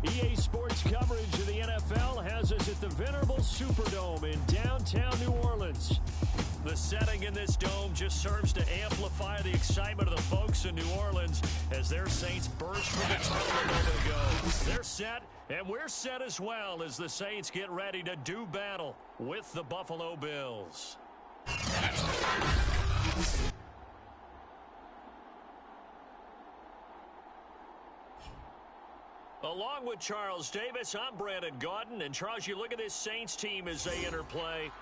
EA Sports coverage of the NFL has us at the venerable Superdome in downtown New Orleans. The setting in this dome just serves to amplify the excitement of the folks in New Orleans as their Saints burst from the tunnel a moment ago. They're set, and we're set as well as the Saints get ready to do battle with the Buffalo Bills. Along with Charles Davis, I'm Brandon Gaudin. And Charles, you look at this Saints team as they interplay.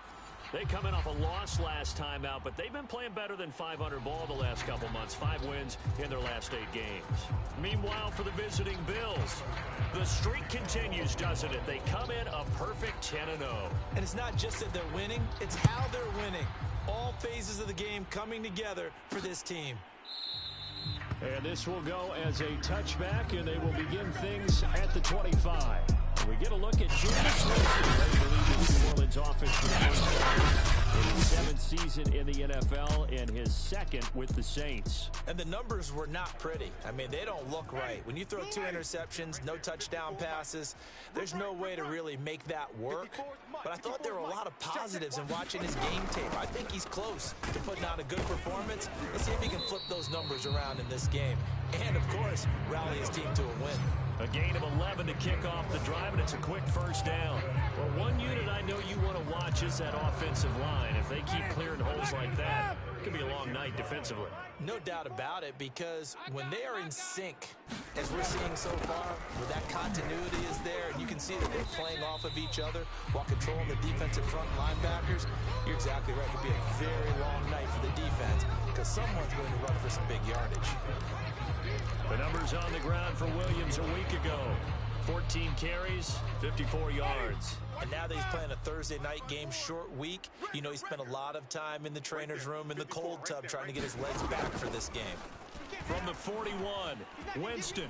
They come in off a loss last time out, but they've been playing better than 500 ball the last couple months. 5 wins in their last 8 games. Meanwhile, for the visiting Bills, the streak continues, doesn't it? They come in a perfect 10-0. And it's not just that they're winning, it's how they're winning. All phases of the game coming together for this team. And this will go as a touchback, and they will begin things at the 25. We get a look at James Winston, ready to lead the New Orleans offense for the first time in his 7th season in the NFL and his 2nd with the Saints. And the numbers were not pretty. I mean, they don't look right. When you throw 2 interceptions, no touchdown passes, there's no way to really make that work. But I thought there were a lot of positives in watching his game tape. I think he's close to putting out a good performance. Let's see if he can flip those numbers around in this game. And, of course, rally his team to a win. A gain of 11 to kick off the drive, and it's a quick first down. Well, one unit I know you want to watch is that offensive line. If they keep clearing holes like that, it could be a long night defensively. No doubt about it, because when they are in sync, as we're seeing so far, where that continuity is there, and you can see that they're playing off of each other while controlling the defensive front linebackers, you're exactly right. It could be a very long night for the defense, because someone's going to run for some big yardage. The numbers on the ground for Williams a week ago. 14 carries, 54 yards. And now that he's playing a Thursday night game, short week, you know he spent a lot of time in the trainer's room, in the cold tub, trying to get his legs back for this game. From the 41, Winston.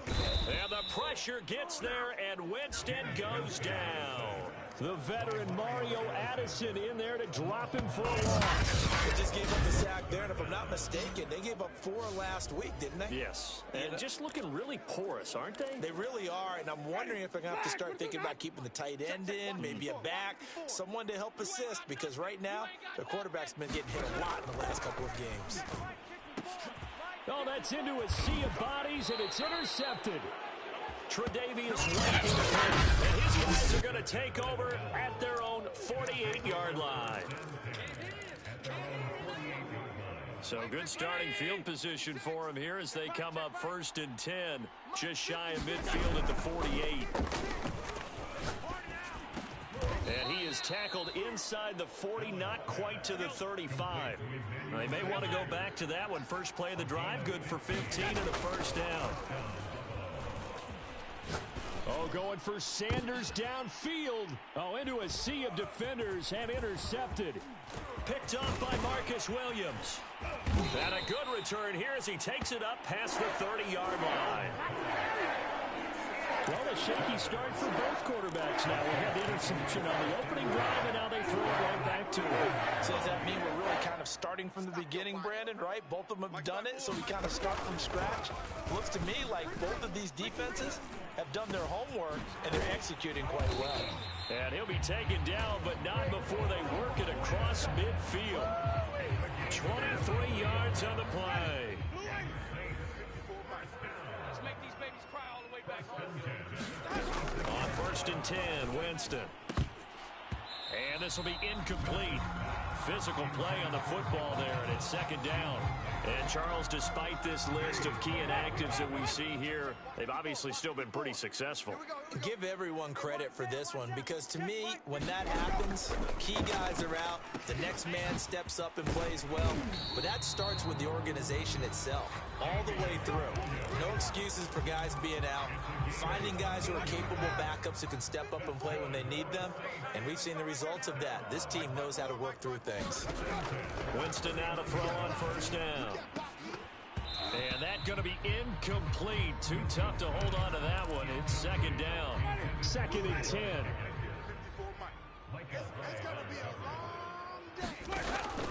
And the pressure gets there, and Winston goes down. The veteran Mario Addison in there to drop him for a loss. They just gave up the sack there, and if I'm not mistaken, they gave up 4 last week, didn't they? Yes. And just looking really porous, aren't they? They really are, and I'm wondering if they're going to have to start thinking about keeping the tight end in, maybe a back, someone to help assist, because right now, their quarterback's been getting hit a lot in the last couple of games. Oh, that's into a sea of bodies, and it's intercepted. Tre'Davious White in the pin, and his guys are going to take over at their own 48-yard line. So good starting field position for him here as they come up 1st and 10, just shy of midfield at the 48. And he is tackled inside the 40, not quite to the 35. They may want to go back to that one. First play of the drive, good for 15 and a first down. Oh, going for Sanders downfield. Oh, into a sea of defenders and intercepted. Picked off by Marcus Williams. And a good return here as he takes it up past the 30-yard line. Well, a shaky start for both quarterbacks now. We had the interception on the opening drive, and now they throw it right back to him. So does that mean we're really kind of starting from the beginning, Brandon, right? Both of them have done it, so we kind of start from scratch. Looks to me like both of these defenses have done their homework, and they're executing quite well. And he'll be taken down, but not before they work it across midfield. 23 yards on the play. On 1st and 10, Winston. And this will be incomplete. Physical play on the football there, and it's 2nd down. And Charles, despite this list of key inactives that we see here, they've obviously still been pretty successful. Give everyone credit for this one, because to me, when that happens, key guys are out, the next man steps up and plays well, but that starts with the organization itself, all the way through. No excuses for guys being out, finding guys who are capable backups who can step up and play when they need them, and we've seen the results of that. This team knows how to work through things. Winston now to throw on 1st down. And that's going to be incomplete. Too tough to hold on to that one. It's 2nd down. 2nd and 10.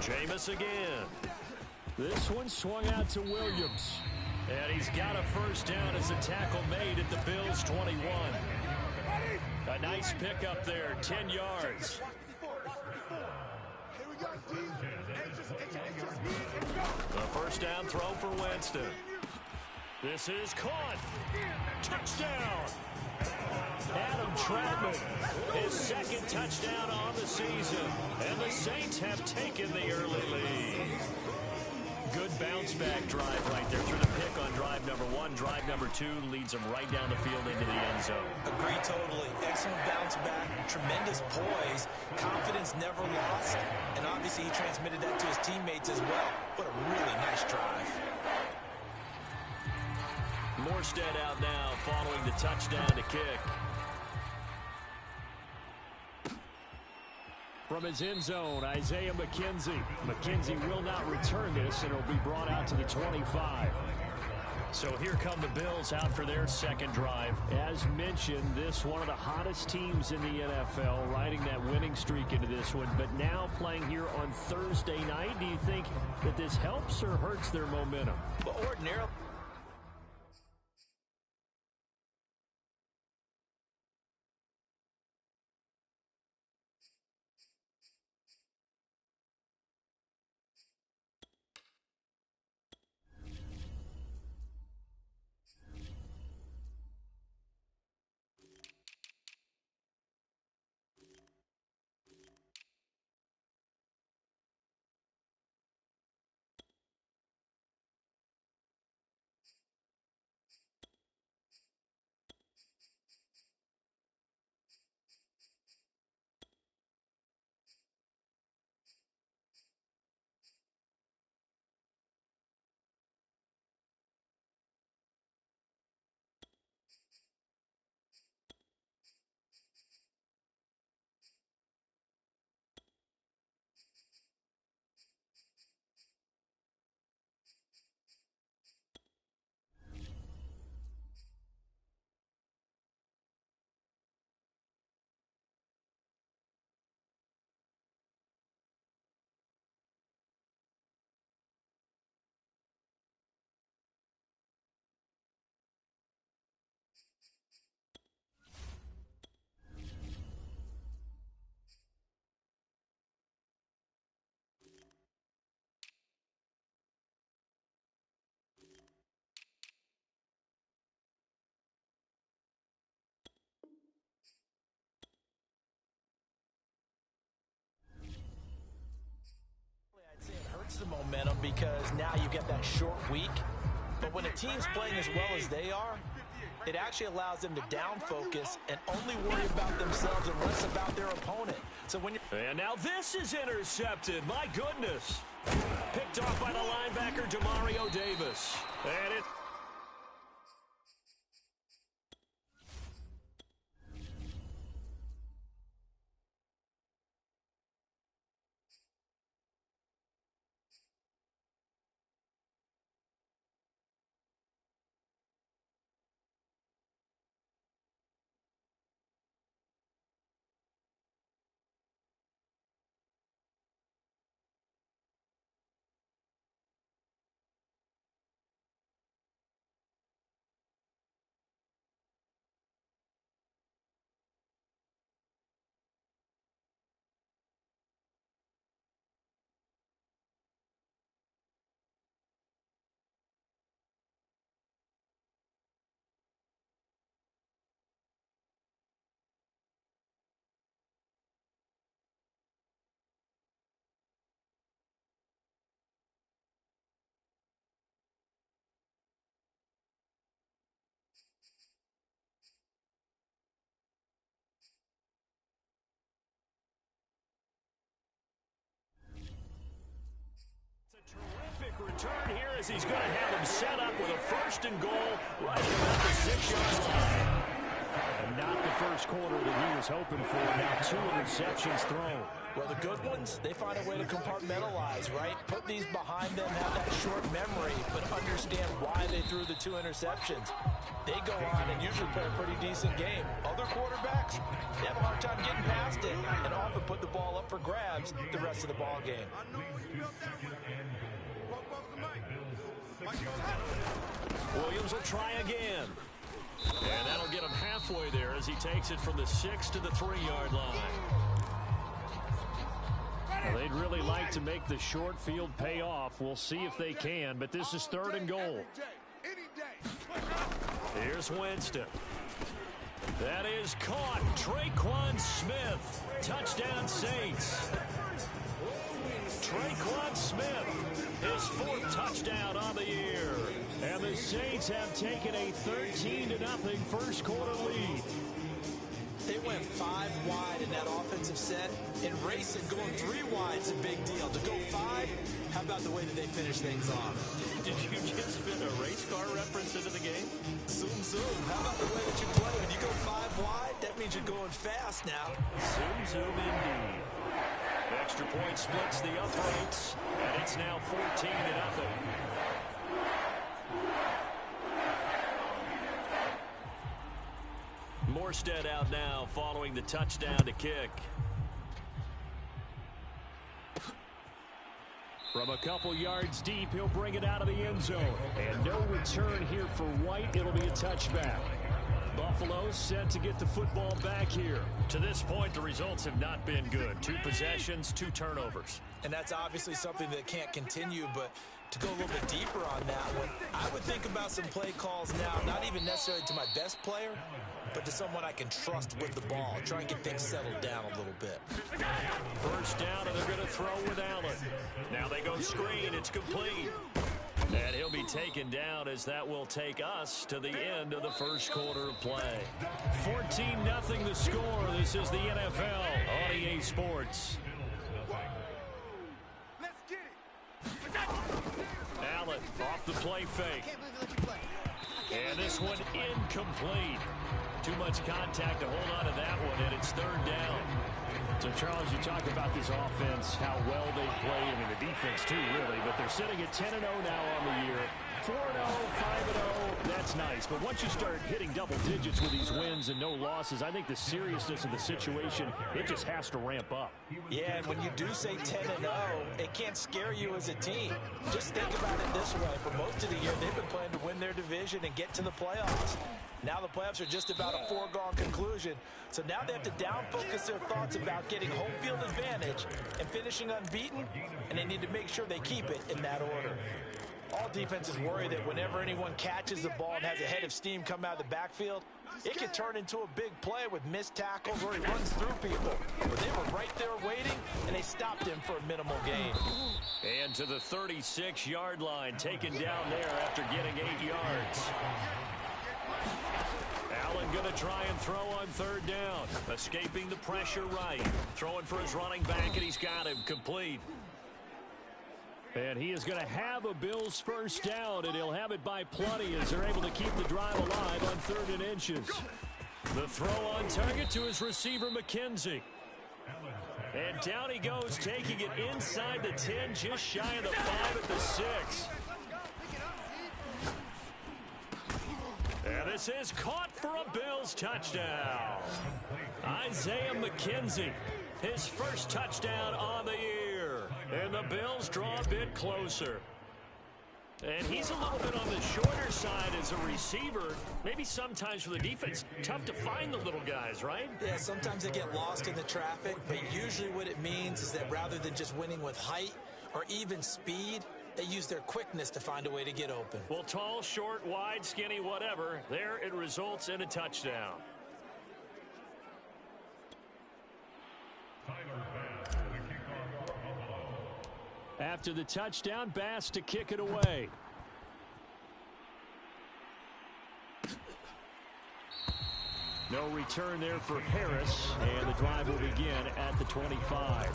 Jameis again. This one swung out to Williams. And he's got a first down as a tackle made at the Bills' 21. A nice pickup there, 10 yards. The first down throw for Winston. This is caught. Touchdown. Adam Troutman, his second touchdown on the season. And the Saints have taken the early lead. Good bounce-back drive right there. Through the pick on drive number 1. Drive number 2 leads them right down the field into the end zone. Agree totally. Excellent bounce-back. Tremendous poise. Confidence never lost. And obviously he transmitted that to his teammates as well. What a really nice drive. Morstead out now following the touchdown to kick. From his end zone, Isaiah McKenzie. McKenzie will not return this, and it'll be brought out to the 25. So here come the Bills out for their second drive. As mentioned, this one of the hottest teams in the NFL, riding that winning streak into this one, but now playing here on Thursday night. Do you think that this helps or hurts their momentum? Well, ordinarily, the momentum because now you get that short week. But when a team's playing as well as they are, it actually allows them to down focus and only worry about themselves and less about their opponent. So when you're... And now this is intercepted. My goodness. Picked off by the linebacker, Demario Davis. And it... Terrific return here as he's going to have him set up with a first and goal right about the 6-yard line. And not the first quarter that he was hoping for. Now 2 interceptions thrown. Well, the good ones, they find a way to compartmentalize, right? Put these behind them, have that short memory, but understand why they threw the 2 interceptions. They go on and usually play a pretty decent game. Other quarterbacks, they have a hard time getting past it and often put the ball up for grabs the rest of the ball game. Williams will try again. And that'll get him halfway there as he takes it from the 6 to the 3-yard line. Well, they'd really like to make the short field pay off. We'll see if they can, but this is 3rd and goal. Here's Winston. That is caught. Traquan Smith. Touchdown, Saints. Traquan Smith, his 4th touchdown on the year. And the Saints have taken a 13-0 first quarter lead. They went 5 wide in that offensive set. In racing, going 3 wide is a big deal. To go 5, how about the way that they finish things off? Did you just fit a race car reference into the game? Zoom, zoom. How about the way that you play? When you go 5 wide, that means you're going fast now. Zoom, zoom indeed. Extra point splits the uprights, and it's now 14-0. Morstead out now following the touchdown to kick. From a couple yards deep, he'll bring it out of the end zone. And no return here for White. It'll be a touchback. Buffalo set to get the football back here. To this point, the results have not been good. 2 possessions, 2 turnovers. And that's obviously something that can't continue, but to go a little bit deeper on that one, I would think about some play calls now, not even necessarily to my best player, but to someone I can trust with the ball. Try and get things settled down a little bit. First down, and they're going to throw with Allen. Now they go screen. It's complete. And he'll be taken down as that will take us to the end of the first quarter of play. 14-0 the score. This is the NFL on EA Sports. Allen off the play fake. And this one incomplete. Too much contact to hold on to that one, and it's 3rd down. So, Charles, you talk about this offense, how well they play. I mean, the defense, too, really. But they're sitting at 10-0 now on the year. 4-0, 5-0, that's nice. But once you start hitting double digits with these wins and no losses, I think the seriousness of the situation, it just has to ramp up. Yeah, and when you do say 10-0, it can't scare you as a team. Just think about it this way. For most of the year, they've been playing to win their division and get to the playoffs. Now the playoffs are just about a foregone conclusion. So now they have to down-focus their thoughts about getting home field advantage and finishing unbeaten, and they need to make sure they keep it in that order. All defenses worry that whenever anyone catches the ball and has a head of steam come out of the backfield, it can turn into a big play with missed tackles or he runs through people. But they were right there waiting, and they stopped him for a minimal gain. And to the 36-yard line, taken down there after getting 8 yards. Allen going to try and throw on 3rd down. Escaping the pressure right. Throwing for his running back, and he's got him complete. And he is going to have a Bills first down, and he'll have it by plenty as they're able to keep the drive alive on 3rd and inches. The throw on target to his receiver, McKenzie. And down he goes, taking it inside the 10, just shy of the 5 at the 6. And this is caught for a Bills touchdown. Isaiah McKenzie, his first touchdown on the year. And the Bills draw a bit closer. And he's a little bit on the shorter side as a receiver. Maybe sometimes for the defense, tough to find the little guys, right? Yeah, sometimes they get lost in the traffic, but usually what it means is that rather than just winning with height or even speed, they use their quickness to find a way to get open. Well, tall, short, wide, skinny, whatever, there it results in a touchdown. After the touchdown, Bass to kick it away. No return there for Harris, and the drive will begin at the 25.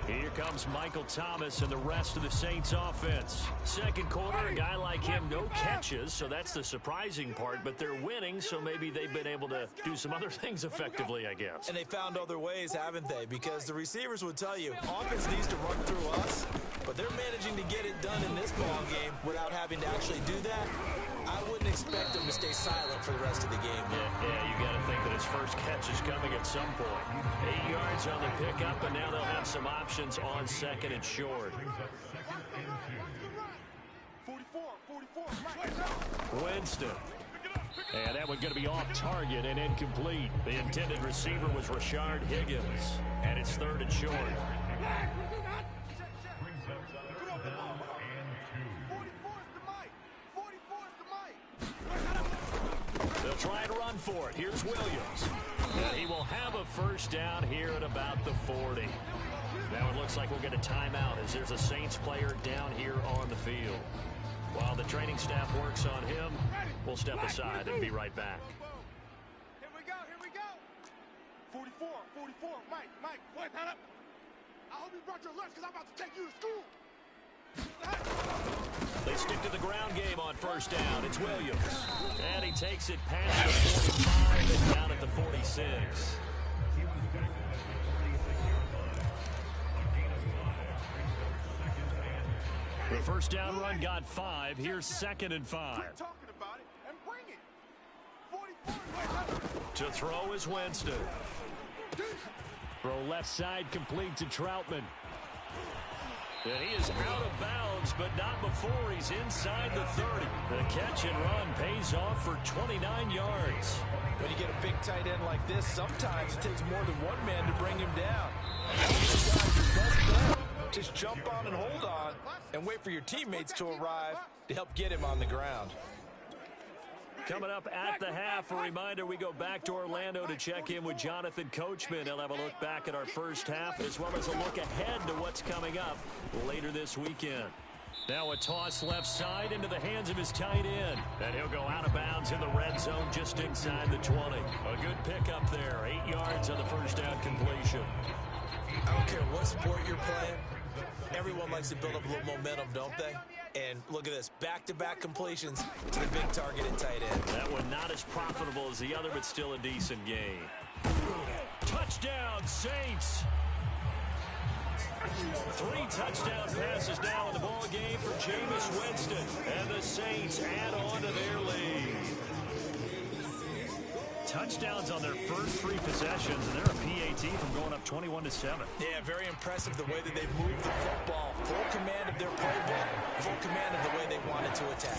Here comes Michael Thomas and the rest of the Saints offense. Second quarter, a guy like him, no catches, so that's the surprising part, but they're winning, so maybe they've been able to do some other things effectively, I guess. And they found other ways, haven't they? Because the receivers would tell you, offense needs to run through us, but they're managing to get it done in this ball game without having to actually do that. I wouldn't expect them to stay silent for the rest of the game. Yeah, you got to think that his first catch is coming at some point. 8 yards on the pickup, and now they'll have some options on 2nd and short. 44. Winston. And that one going to be off target and incomplete. The intended receiver was Rashard Higgins. And it's 3rd and short. They'll try to run for it. Here's Williams. And he will have a first down here at about the 40. Now it looks like we'll get a timeout as there's a Saints player down here on the field. While the training staff works on him, we'll step aside and be right back. Here we go, here we go. 44, Mike, wait, hold up. I hope you brought your lunch because I'm about to take you to school. They stick to the ground game on first down. It's Williams. And he takes it past the 45 and down at the 46. The first down run got 5. Here's 2nd and 5. Quit talking about it and bring it. 44. To throw is Winston. Throw left side complete to Troutman. And he is out of bounds, but not before he's inside the 30. The catch and run pays off for 29 yards. When you get a big tight end like this, sometimes it takes more than one man to bring him down. Just jump on and hold on and wait for your teammates to arrive to help get him on the ground. Coming up at the half, a reminder, we go back to Orlando to check in with Jonathan Coachman. He'll have a look back at our first half as well as a look ahead to what's coming up later this weekend. Now a toss left side into the hands of his tight end. And he'll go out of bounds in the red zone just inside the 20. A good pickup there. 8 yards on the first down completion. I don't care what sport you're playing. Everyone likes to build up a little momentum, don't they? And look at this, back-to-back completions to the big targeted tight end. That one not as profitable as the other, but still a decent game. Touchdown, Saints! 3 touchdown passes now in the ball game for Jameis Winston. And the Saints add on to their lead. Touchdowns on their first 3 possessions, and they're a PAT from going up 21-7. Yeah, very impressive the way that they've moved the football. Full command of their playbook, full command of the way they wanted to attack.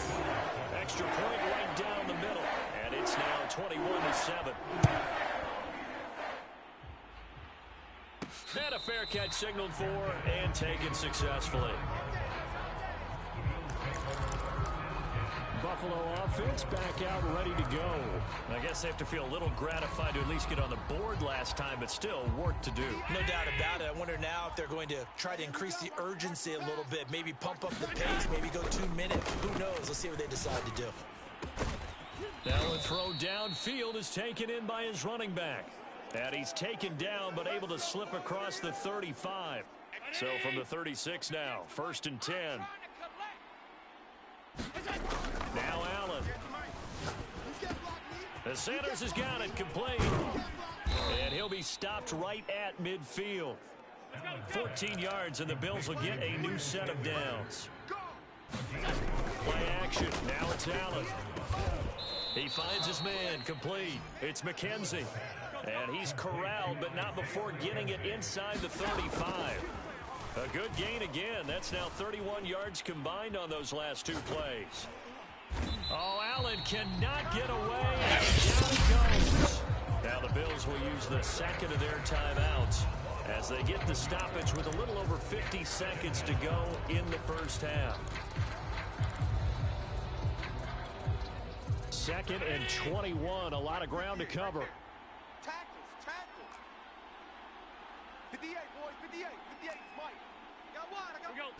Extra point right down the middle, and it's now 21-7. And a fair catch signaled for and taken successfully. Buffalo offense back out ready to go. I guess they have to feel a little gratified to at least get on the board last time, but still work to do. No doubt about it. I wonder now if they're going to try to increase the urgency a little bit, maybe pump up the pace, maybe go 2 minutes. Who knows? Let's see what they decide to do. Now a throw downfield is taken in by his running back. And he's taken down, but able to slip across the 35. So from the 36 now, 1st and 10. Now Allen. The Sanders has got it complete. And he'll be stopped right at midfield. 14 yards, and the Bills will get a new set of downs. Play action. Now it's Allen. He finds his man complete. It's McKenzie. And he's corralled, but not before getting it inside the 35. A good gain again. That's now 31 yards combined on those last 2 plays. Oh, Allen cannot get away, and down he goes. Now the Bills will use the second of their timeouts as they get the stoppage with a little over 50 seconds to go in the first half. 2nd and 21, a lot of ground to cover. Tackles. 58, boys, 58, Mike. Got one, I got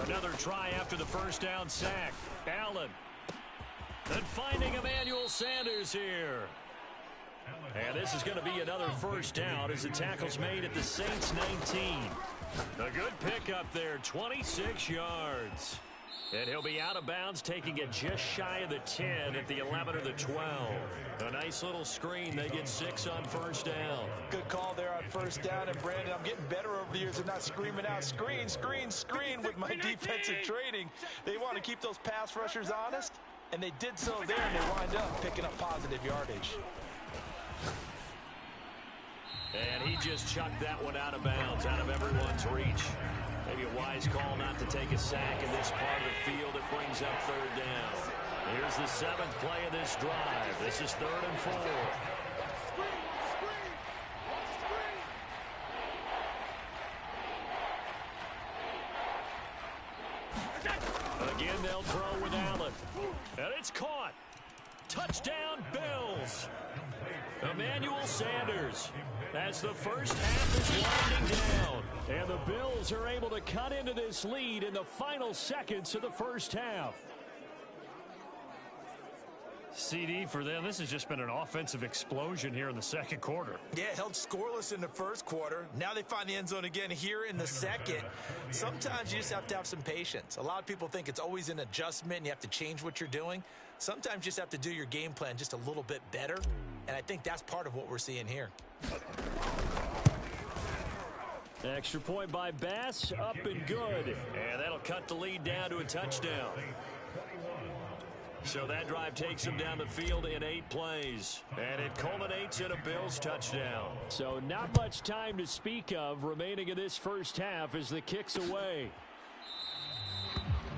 Another try after the first down sack. Allen. Then finding Emmanuel Sanders here. And this is going to be another first down as the tackle's made at the Saints 19. A good pickup there, 26 yards. And he'll be out of bounds, taking it just shy of the 10 at the 11 or the 12. A nice little screen. They get 6 on first down. Good call there on first down. And, Brandon, I'm getting better over the years of not screaming out, screen with my defensive training. They want to keep those pass rushers honest, and they did so there, and they wind up picking up positive yardage. And he just chucked that one out of bounds, out of everyone's reach. Maybe a wise call not to take a sack in this part of the field. It brings up 3rd down. Here's the 7th play of this drive. This is 3rd and 4. Again, they'll throw with Allen. And it's caught. Touchdown, Bills. Emmanuel Sanders as the first half is winding down. And the Bills are able to cut into this lead in the final seconds of the first half. CD for them, this has just been an offensive explosion here in the second quarter. Yeah, held scoreless in the first quarter. Now they find the end zone again here in the second. Sometimes you just have to have some patience. A lot of people think it's always an adjustment and you have to change what you're doing. Sometimes you just have to do your game plan just a little bit better. And I think that's part of what we're seeing here. Extra point by Bass, up and good. And that'll cut the lead down to a touchdown. So that drive takes them down the field in 8 plays. And it culminates in a Bills touchdown. So not much time to speak of remaining in this first half as the kick's away.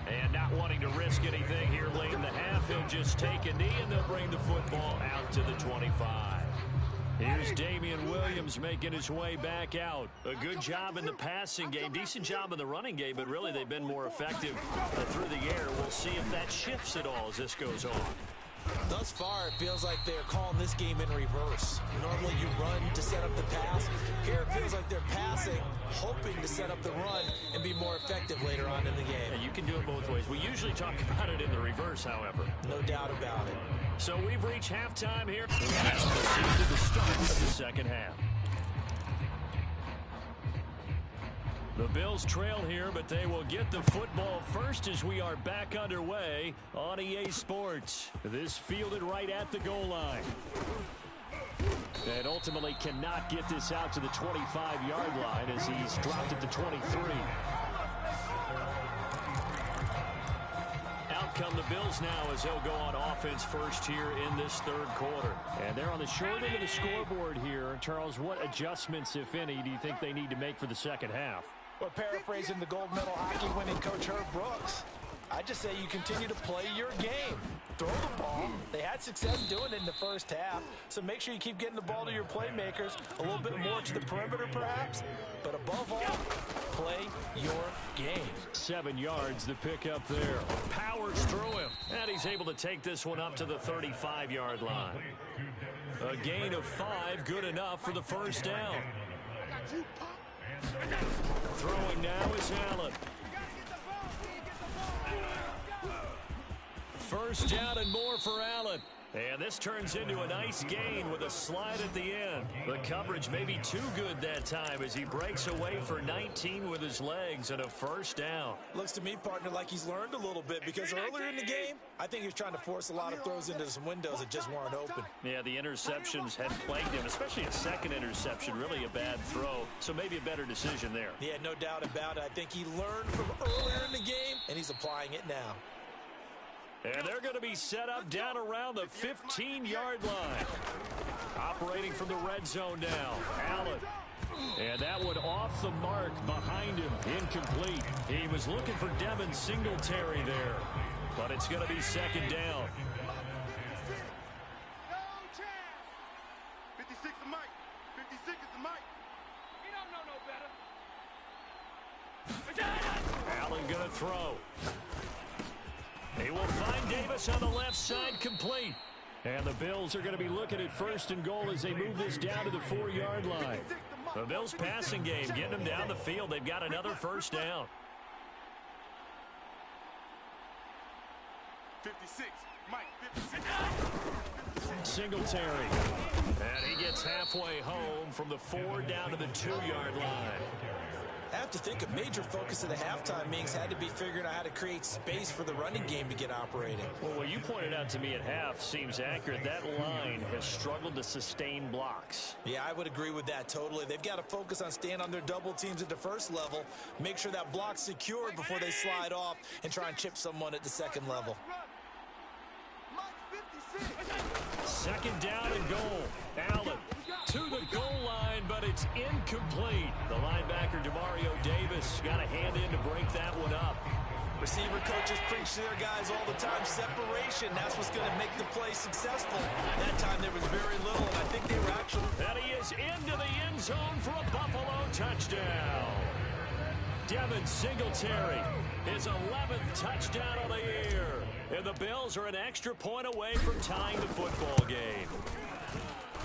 And not wanting to risk anything here late in the half, he'll just take a knee and they'll bring the football out to the 25. Here's Damian Williams making his way back out. A good job in the passing game. Decent job in the running game, but really they've been more effective through the air. We'll see if that shifts at all as this goes on. Thus far, it feels like they're calling this game in reverse. Normally you run to set up the pass. Here it feels like they're passing, hoping to set up the run and be more effective later on in the game. Yeah, you can do it both ways. We usually talk about it in the reverse, however. No doubt about it. So we've reached halftime here. Let's proceed to the start of the second half. The Bills trail here, but they will get the football first as we are back underway on EA Sports. This fielded right at the goal line. And ultimately cannot get this out to the 25-yard line as he's dropped it to 23. Out come the Bills now as they'll go on offense first here in this third quarter. And they're on the short end of the scoreboard here. Charles, what adjustments, if any, do you think they need to make for the second half? Well, paraphrasing the gold medal hockey winning coach Herb Brooks, I just say you continue to play your game. Throw the ball. They had success doing it in the first half, so make sure you keep getting the ball to your playmakers, a little bit more to the perimeter perhaps, but above all, play your game. 7 yards the pick up there. Powers through him, and he's able to take this one up to the 35-yard line. A gain of 5, good enough for the first down. Throwing now is Allen. First down and more for Allen. And this turns into a nice gain with a slide at the end. The coverage may be too good that time as he breaks away for 19 with his legs and a first down. Looks to me, partner, like he's learned a little bit because earlier in the game, I think he was trying to force a lot of throws into some windows that just weren't open. Yeah, the interceptions had plagued him, especially a second interception, really a bad throw. So maybe a better decision there. Yeah, no doubt about it. I think he learned from earlier in the game, and he's applying it now. And they're going to be set up down around the 15-yard line. Operating from the red zone now. Allen. And that one off the mark behind him. Incomplete. He was looking for Devin Singletary there. But it's going to be second down. 56 is Mike. 56 is the Mike. He don't know no better. Allen going to throw. He will find Davis on the left side, complete. And the Bills are going to be looking at first and goal as they move this down to the 4-yard line. The Bills passing game, getting them down the field. They've got another first down. 56, Mike, 56. Singletary. And he gets halfway home from the 4 down to the 2-yard line. I have to think a major focus of the halftime meetings had to be figuring out how to create space for the running game to get operating. Well, what you pointed out to me at half seems accurate. That line has struggled to sustain blocks. Yeah, I would agree with that totally. They've got to focus on staying on their double teams at the first level, make sure that block's secured before they slide off and try and chip someone at the second level. Second down and goal. Allen to the goal line, but it's incomplete. The linebacker, Demario Davis, got a hand in to break that one up. Receiver coaches preach to their guys all the time. Separation, that's what's going to make the play successful. That time there was very little, and I think they were actually... And he is into the end zone for a Buffalo touchdown. Devin Singletary, his 11th touchdown of the year. And the Bills are an extra point away from tying the football game.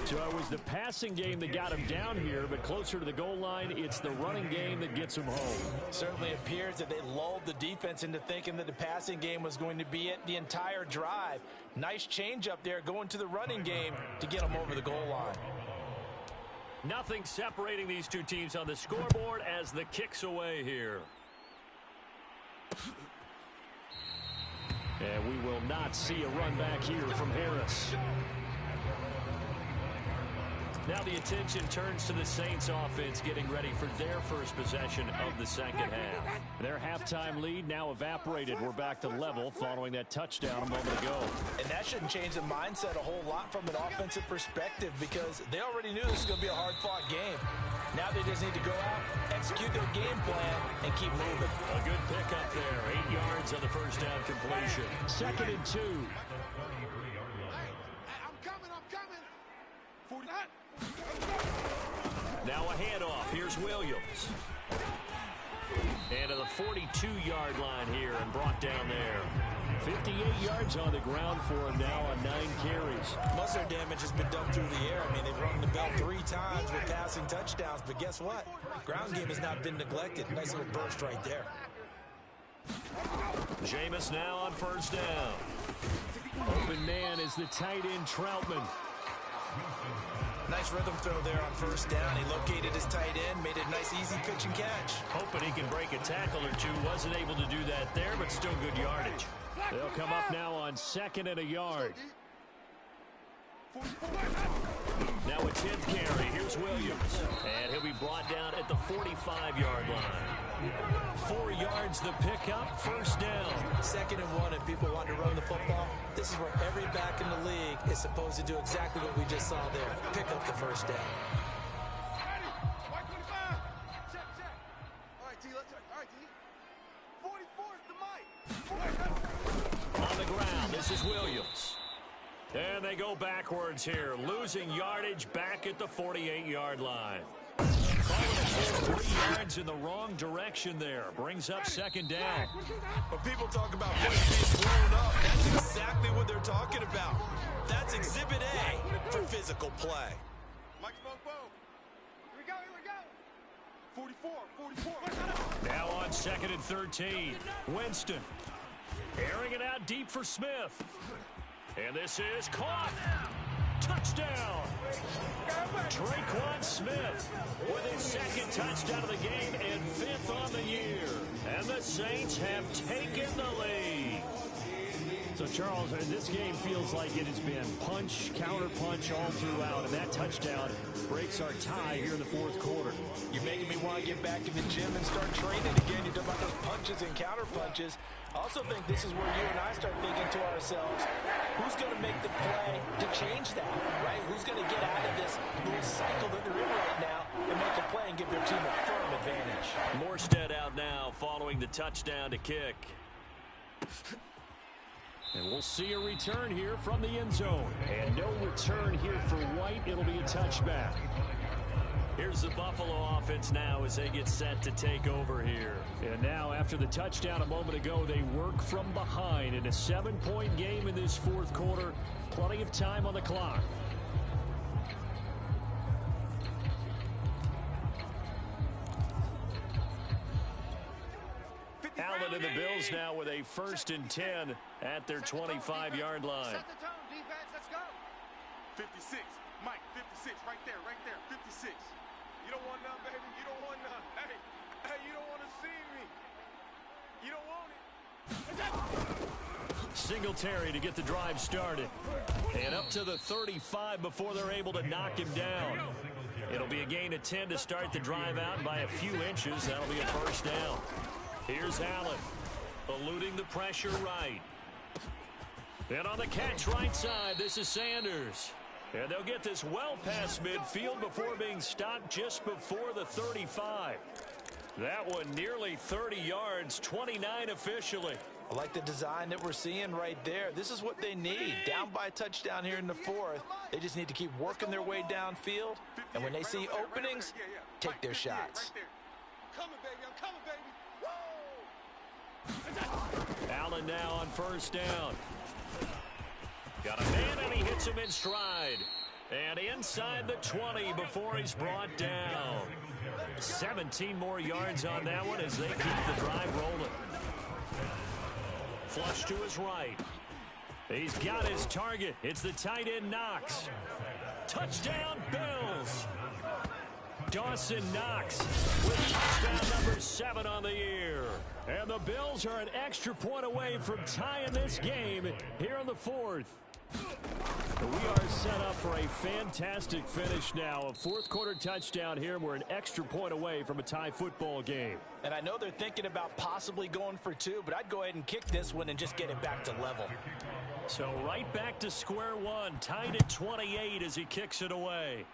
So it was the passing game that got him down here, but closer to the goal line, it's the running game that gets him home. Certainly appears that they lulled the defense into thinking that the passing game was going to be it the entire drive. Nice change up there going to the running game to get them over the goal line. Nothing separating these two teams on the scoreboard as the kick's away here. And we will not see a run back here from Harris. Now the attention turns to the Saints offense getting ready for their first possession of the second half. Their halftime lead now evaporated. We're back to level following that touchdown a moment ago. And that shouldn't change the mindset a whole lot from an offensive perspective because they already knew this was going to be a hard-fought game. Now they just need to go out, execute their game plan, and keep moving. A good pickup there. 8 yards on the first down completion. 2nd and 2. I'm coming. 49. Now a handoff. Here's Williams. And to the 42-yard line here and brought down there. 58 yards on the ground for him now on 9 carries. Most of their damage has been done through the air. I mean, they've rung the bell 3 times with passing touchdowns. But guess what? Ground game has not been neglected. Nice little burst right there. Jameis now on first down. Open man is the tight end Troutman. Nice rhythm throw there on first down. He located his tight end, made a nice easy pitch and catch. Hoping he can break a tackle or two. Wasn't able to do that there, but still good yardage. They'll come up now on 2nd and a yard. Now a 10th carry. Here's Williams. And he'll be brought down at the 45-yard line. 4 yards the pickup, first down. 2nd and 1 if people want to run the football. This is where every back in the league is supposed to do exactly what we just saw there. Pick up the first down. Check. All right, D, let's check. All right, D. 44 is the mic. On the ground, this is Williams. And they go backwards here, losing yardage back at the 48-yard line. Calling it 3 yards in the wrong direction there. Brings up 2nd down. When people talk about plays being blown up, that's exactly what they're talking about. That's Exhibit A for physical play. Mike Bobo. Here we go. 44. Now on 2nd and 13. Winston airing it out deep for Smith. And this is caught. Touchdown. Traquan Smith with his 2nd touchdown of the game and 5th on the year. And the Saints have taken the lead. So, Charles, this game feels like it has been punch, counter-punch all throughout. And that touchdown breaks our tie here in the 4th quarter. You're making me want to get back in the gym and start training again. You talk about those punches and counter-punches. I also think this is where you and I start thinking to ourselves, who's going to make the play to change that, right? Who's going to get out of this little cycle that they're in right now and make a play and give their team a firm advantage? Morstead out now following the touchdown to kick. And we'll see a return here from the end zone. And no return here for White. It'll be a touchback. Here's the Buffalo offense now as they get set to take over here. And now after the touchdown a moment ago, they work from behind in a 7-point game in this 4th quarter. Plenty of time on the clock. Allen and the Bills now with a 1st and 10 at their 25-yard line. Set the tone, defense. Let's go. 56. Mike, 56. Right there. 56. You don't want none, baby. You don't want none. Hey, you don't want to see me. You don't want it. Singletary to get the drive started. And up to the 35 before they're able to knock him down. It'll be a gain of 10 to start the drive out, and by a few inches, that'll be a first down. Here's Allen, eluding the pressure right. And on the catch right side, this is Sanders. And they'll get this well past midfield before being stopped just before the 35. That one nearly 30 yards, 29 officially. I like the design that we're seeing right there. This is what they need. Down by a touchdown here in the fourth. They just need to keep working their way downfield. And when they see openings, take their shots. Coming, baby. I'm coming, baby. Woo! Allen now on first down. Got a man, and he hits him in stride. And inside the 20 before he's brought down. 17 more yards on that one as they keep the drive rolling. Flush to his right. He's got his target. It's the tight end Knox. Touchdown Bills. Dawson Knox with touchdown number 7 on the year. And the Bills are an extra point away from tying this game here in the fourth. We are set up for a fantastic finish now. A fourth-quarter touchdown here. We're an extra point away from a tie football game. And I know they're thinking about possibly going for 2, but I'd go ahead and kick this one and just get it back to level. So right back to square one. Tied at 28 as he kicks it away.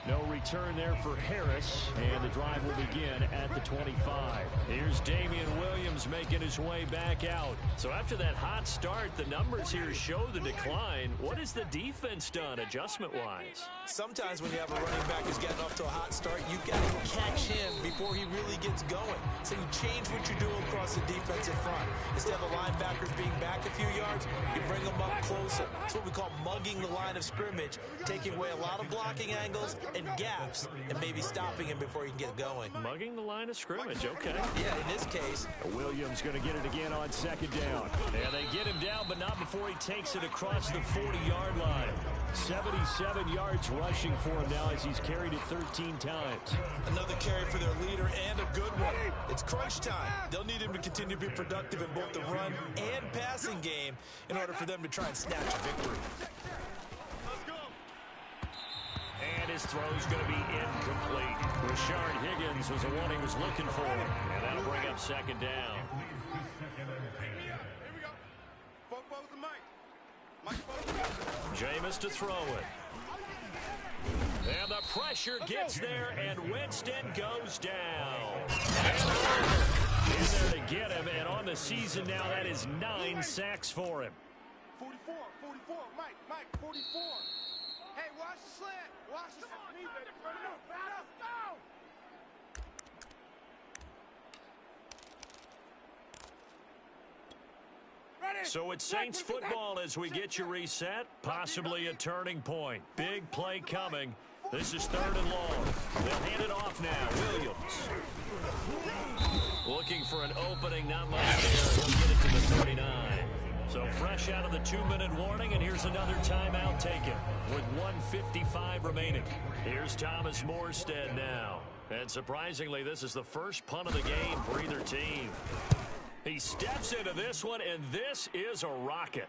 No return there for Harris, and the drive will begin at the 25. Here's Damian Williams making his way back out. So after that hot start, the numbers here show the decline. What has the defense done adjustment-wise? Sometimes when you have a running back who's getting off to a hot start, you've got to catch him before he really gets going. So you change what you're doing across the defensive front. Instead of the linebackers being back a few yards, you bring them up closer. That's what we call mugging the line of scrimmage, taking away a lot of blocking angles and gaps, and maybe stopping him before he can get going. Mugging the line of scrimmage, okay. Yeah, in this case. Williams going to get it again on second down. And they get him down, but not before he takes it across the 40-yard line. 77 yards rushing for him now as he's carried it 13 times. Another carry for their leader and a good one. It's crunch time. They'll need him to continue to be productive in both the run and passing game in order for them to try and snatch a victory. And his throw's going to be incomplete. Rashard Higgins was the one he was looking for. And that'll bring up second down. Here we go. Foes and Mike. Jameis to throw it. And the pressure gets there, and Winston goes down. And in there to get him, and on the season now, that is 9 sacks for him. 44, Mike, 44. Hey, watch the slant. Watch the slant. So it's Saints football as we get you reset. Possibly a turning point. Big play coming. This is 3rd and long. They'll hand it off now. Williams. Looking for an opening. Not much there. He'll get it to the 39. So fresh out of the 2-minute warning, and here's another timeout taken with 1:55 remaining. Here's Thomas Morstead now. And surprisingly, this is the first punt of the game for either team. He steps into this one, and this is a rocket.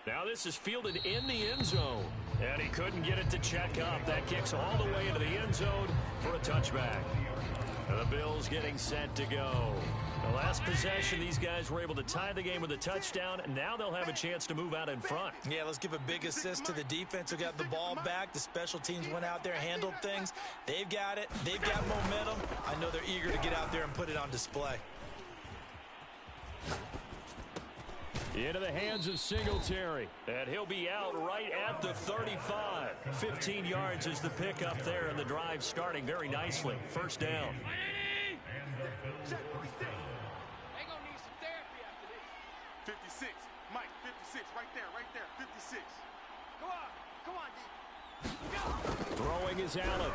Now this is fielded in the end zone, and he couldn't get it to check up. That kicks all the way into the end zone for a touchback. And the Bills getting set to go. The last possession, these guys were able to tie the game with a touchdown, and now they'll have a chance to move out in front. Yeah, let's give a big assist to the defense who got the ball back. The special teams went out there, handled things. They've got it. They've got momentum. I know they're eager to get out there and put it on display. Into the hands of Singletary. And he'll be out right at the 35. 15 yards is the pickup there, and the drive starting very nicely. First down. They're gonna need some therapy after this. 56, Mike, 56, right there, 56. Come on, D. Go. Throwing is Allen.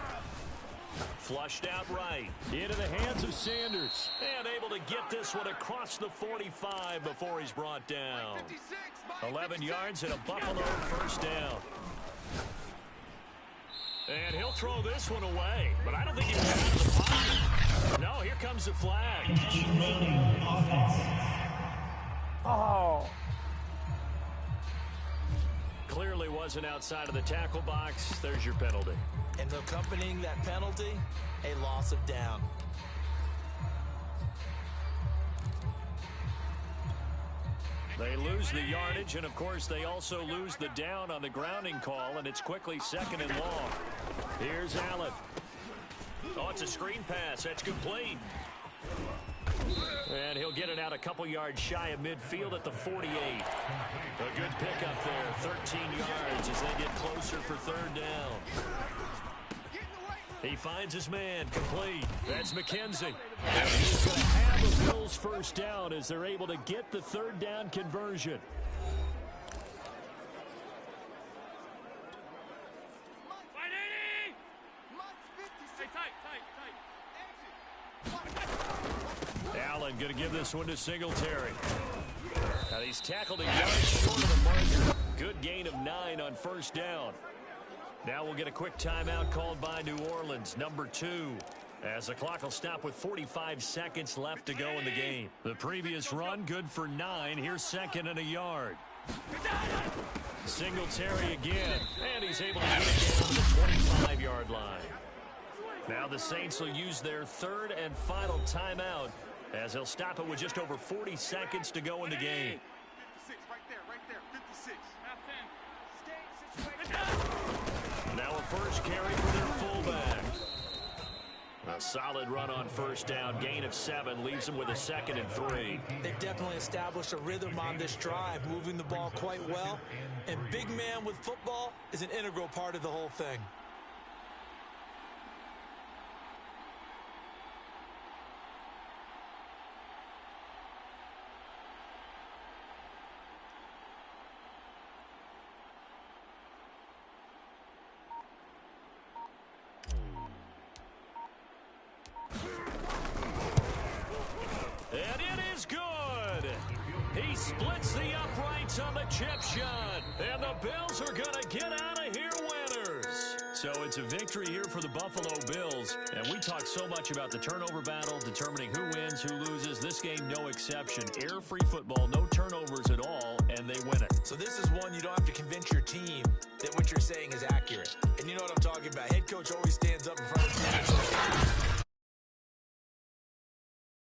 Flushed out right. Into the hands of Sanders. And able to get this one across the 45 before he's brought down. 11 yards and a Buffalo first down. And he'll throw this one away. But I don't think he was out of the pocket. No, here comes the flag. Oh. Clearly wasn't outside of the tackle box. There's your penalty. And accompanying that penalty, a loss of down. They lose the yardage, and of course they also lose the down on the grounding call, and it's quickly 2nd and long. Here's Allen. Oh, it's a screen pass. That's complete. And he'll get it out a couple yards shy of midfield at the 48. A good pickup there, 13 yards as they get closer for third down. He finds his man, complete. That's McKenzie. And he's going to have the Bills first down as they're able to get the third down conversion. Allen going to give this one to Singletary. Now he's tackled a yard short of the marker. Good gain of 9 on first down. Now we'll get a quick timeout called by New Orleans, number 2. As the clock will stop with 45 seconds left to go in the game. The previous run, good for 9. Here's second and a yard. Singletary again, and he's able to get it down to the 25-yard line. Now the Saints will use their third and final timeout as they'll stop it with just over 40 seconds to go in the game. 56, right there, 56. Now a first carry for their fullback. A solid run on first down. Gain of 7 leaves them with a 2nd and 3. They've definitely established a rhythm on this drive, moving the ball quite well. And big man with football is an integral part of the whole thing. And it is good. He splits the uprights on the chip shot. And the Bills are going to get out of here winners. So it's a victory here for the Buffalo Bills. And we talk so much about the turnover battle, determining who wins, who loses. This game, no exception. Air-free football, no turnovers at all, and they win it. So this is one you don't have to convince your team that what you're saying is accurate. And you know what I'm talking about. Head coach always